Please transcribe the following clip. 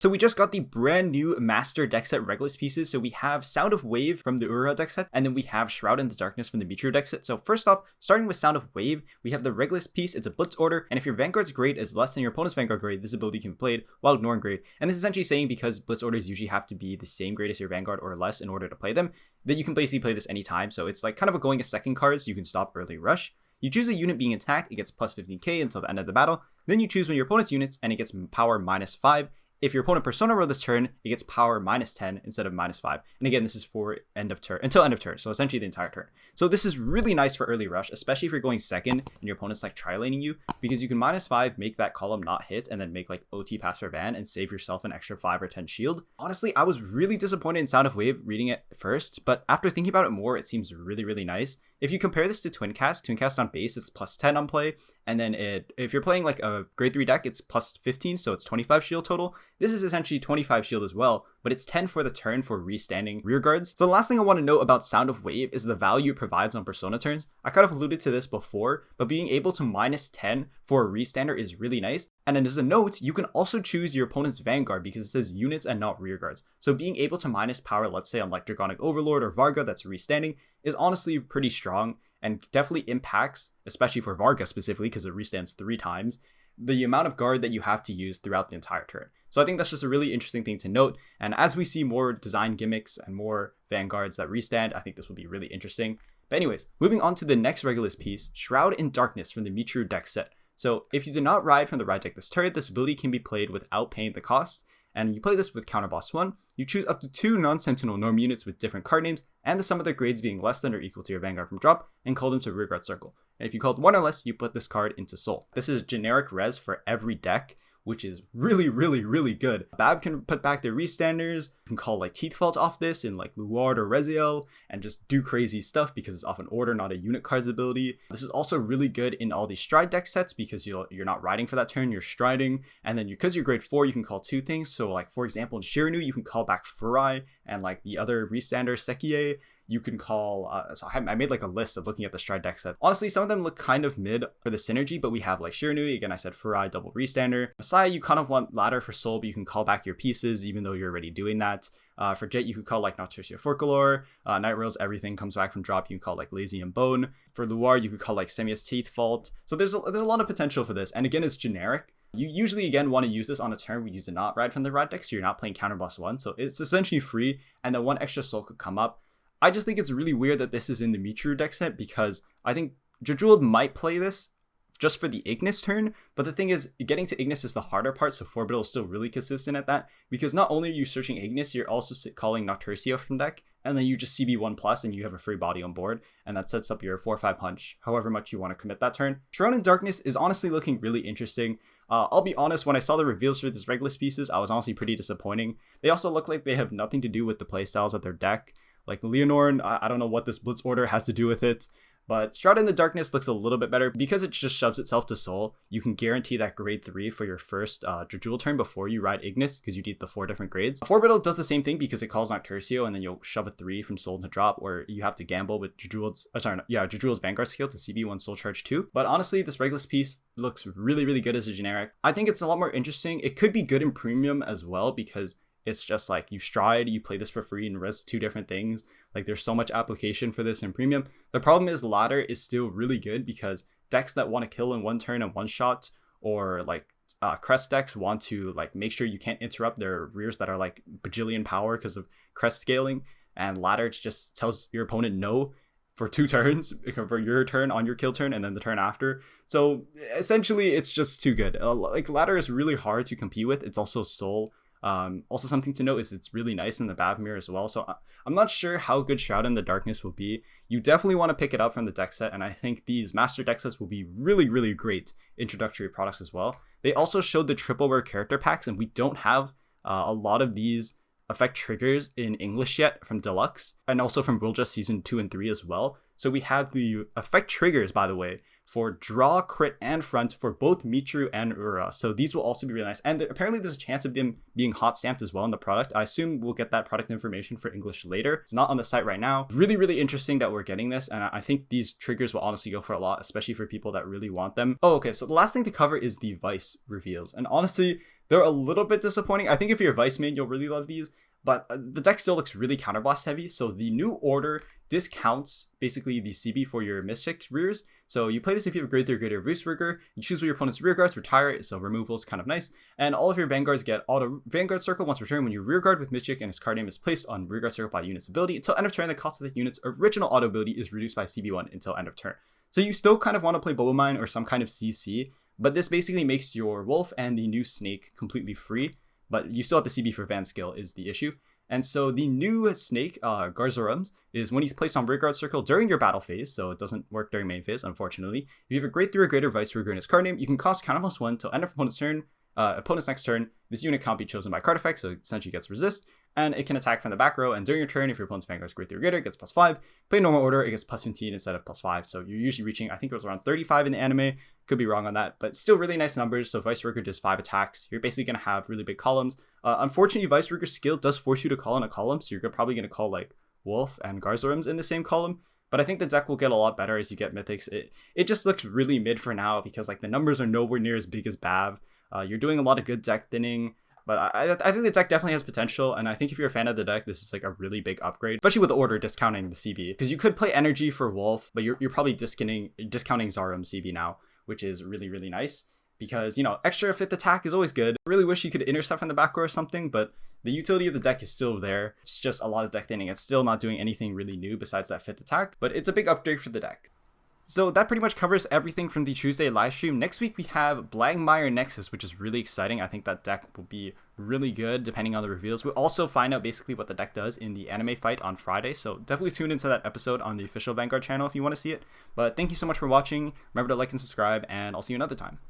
So we just got the brand new Master Deckset Regalis Pieces. So we have Sound of Wave from the Urara Deckset, and then we have Shroud in the Darkness from the Michiru Deckset. So first off, starting with Sound of Wave, we have the Regalis piece. It's a Blitz order, and if your Vanguard's grade is less than your opponent's Vanguard grade, this ability can be played while ignoring grade. And this is essentially saying because Blitz orders usually have to be the same grade as your Vanguard or less in order to play them, that you can basically play this anytime. So it's like kind of a going a second card, so you can stop early rush. You choose a unit being attacked, it gets plus 15k until the end of the battle. Then you choose one of your opponent's units, and it gets power -5. If your opponent persona roll this turn, it gets power -10 instead of -5. And again, this is for end of turn, until end of turn, so essentially the entire turn. So this is really nice for early rush, especially if you're going second and your opponent's like tri-laning you, because you can -5, make that column not hit, and then make like OT pass for Van and save yourself an extra 5 or 10 shield. Honestly, I was really disappointed in Sound of Wave reading it first, but after thinking about it more, it seems really, really nice. If you compare this to Twin Cast on base, it's plus 10 on play, and then if you're playing like a grade 3 deck, it's plus 15, so it's 25 shield total. This is essentially 25 shield as well, but it's 10 for the turn for restanding rear guards. So the last thing I want to note about Sound of Wave is the value it provides on persona turns. I kind of alluded to this before, but being able to -10 for a restander is really nice. And then as a note, you can also choose your opponent's Vanguard because it says units and not rear guards. So being able to minus power, let's say on like Dragonic Overlord or Varga that's restanding, is honestly pretty strong and definitely impacts, especially for Varga specifically because it restands 3 times, the amount of guard that you have to use throughout the entire turn. So I think that's just a really interesting thing to note. And as we see more design gimmicks and more Vanguards that restand, I think this will be really interesting. But anyways, moving on to the next Regalis piece, Shroud in Darkness from the Michiru Deckset. So if you do not ride from the ride deck this turn, this ability can be played without paying the cost. And you play this with Counter Boss 1. You choose up to 2 non-Sentinel Norm units with different card names and the sum of their grades being less than or equal to your Vanguard from drop and call them to Rearguard Circle. And if you called 1 or less, you put this card into Soul. This is generic res for every deck, which is really, really, really good. Bab can put back their restanders, can call like Teethfelt off this in like Luard or Regael and just do crazy stuff because it's off an order, not a unit card's ability. This is also really good in all these Stride deck sets because you're not riding for that turn, you're striding. And then because you're grade 4, you can call 2 things. So like for example, in Shiranu, you can call back Furai and like the other restander Sekie. You can call, so I made like a list of looking at the Stride deck set. Honestly, some of them look kind of mid for the synergy, but we have like Shiranu, again I said Furai, double restander. Messiah, you kind of want ladder for Soul, but you can call back your pieces even though you're already doing that. For Jet, you could call like Nocturcia Forcolor. Night Rails, everything comes back from drop, you can call like Lazy and Bone. For Luar, you could call like Semius Teethfelt. So there's a lot of potential for this, and again, it's generic. You usually, again, want to use this on a turn where you do not ride from the ride deck, so you're not playing Counter Boss 1, so it's essentially free, and then 1 extra Soul could come up. I just think it's really weird that this is in the Michiru deck set because I think Drajewel might play this just for the Ignis turn, but the thing is, getting to Ignis is the harder part, so Forbiddle is still really consistent at that, because not only are you searching Ignis, you're also calling Nocturcia from deck, and then you just CB1+ and you have a free body on board, and that sets up your 4-5 punch, however much you want to commit that turn. Shroud in Darkness is honestly looking really interesting. I'll be honest, when I saw the reveals for this Regalis pieces, I was honestly pretty disappointing. They also look like they have nothing to do with the playstyles of their deck. Like Lianorn, I don't know what this Blitz order has to do with it, but Shroud in the Darkness looks a little bit better because it just shoves itself to Soul. You can guarantee that grade 3 for your first Drajewel turn before you ride Ignis because you need the 4 different grades. Forbiddle does the same thing because it calls Nocturcio and then you'll shove a 3 from Soul to drop, or you have to gamble with Drajewel's Vanguard skill to CB1 Soul Charge 2. But honestly, this Regalis piece looks really, really good as a generic. I think it's a lot more interesting. It could be good in premium as well because it's just like you stride, you play this for free and res 2 different things. Like there's so much application for this in premium. The problem is ladder is still really good because decks that want to kill in 1 turn and 1 shot, or like crest decks want to like make sure you can't interrupt their rears that are like bajillion power because of crest scaling, and ladder just tells your opponent no for 2 turns, for your turn on your kill turn and then the turn after. So essentially it's just too good. Like ladder is really hard to compete with. It's also Soul. Also something to note is it's really nice in the Bav mirror as well, so I'm not sure how good Shroud in the Darkness will be. You definitely want to pick it up from the deck set, and I think these Master Decksets will be really, really great introductory products as well. They also showed the triple rare character packs, and we don't have a lot of these effect triggers in English yet from Deluxe, and also from World Just Season 2 and 3 as well. So we have the effect triggers, by the way, for draw, crit, and front for both Michiru and Urara. So these will also be really nice. And apparently there's a chance of them being hot stamped as well in the product. I assume we'll get that product information for English later. It's not on the site right now. Really, really interesting that we're getting this. And I think these triggers will honestly go for a lot, especially for people that really want them. Oh, okay. So the last thing to cover is the Vice reveals. And honestly, They're a little bit disappointing. I think if you're a Vice main, you'll really love these. But the deck still looks really counterblast heavy. So the new order discounts basically the CB for your Mystic rears. So you play this if you have a grade 3 or greater Veissrugr. You choose what your opponent's rear guards, retire it. So removal is kind of nice. And all of your Vanguards get auto Vanguard circle once per turn when your rear guard with Mystic and its card name is placed on rear guard circle by unit's ability. Until end of turn, the cost of the unit's original auto ability is reduced by CB1 until end of turn. So you still kind of want to play Bubble Mine or some kind of CC. But this basically makes your Wolf and the new Snake completely free. But you still have the CB for Van skill is the issue. And so the new Snake, Garzorum's, is when he's placed on rearguard circle during your battle phase, so it doesn't work during main phase, unfortunately. If you have a grade 3 or greater Veissrugr in his card name, you can cost counter +1 till end of opponent's turn. Opponent's next turn, this unit can't be chosen by card effect, so it essentially gets resist, and it can attack from the back row, and during your turn, if your opponent's Vanguard is grade 3 or greater, it gets +5. Play normal order, it gets +15 instead of +5, so you're usually reaching, I think it was around 35 in the anime, could be wrong on that, but still really nice numbers. So Veissrugr does 5 attacks, you're basically going to have really big columns. Unfortunately, Veissrugr's skill does force you to call in a column, so you're probably going to call like Wolf and Garzorum's in the same column. But I think the deck will get a lot better as you get mythics. It just looks really mid for now because like the numbers are nowhere near as big as Bav. You're doing a lot of good deck thinning, but I think the deck definitely has potential. And I think if you're a fan of the deck, this is like a really big upgrade, especially with the order discounting the CB, because you could play Energy for Wolf, but you're probably discounting Zarum's CB now, which is really, really nice. Because, you know, extra 5th attack is always good. I really wish you could intercept from the back row or something, but the utility of the deck is still there. It's just a lot of deck thinning. It's still not doing anything really new besides that 5th attack, but it's a big upgrade for the deck. So that pretty much covers everything from the Tuesday livestream. Next week we have Blangmire Nexus, which is really exciting. I think that deck will be really good depending on the reveals. We'll also find out basically what the deck does in the anime fight on Friday, so definitely tune into that episode on the official Vanguard channel if you want to see it. But thank you so much for watching. Remember to like and subscribe, and I'll see you another time.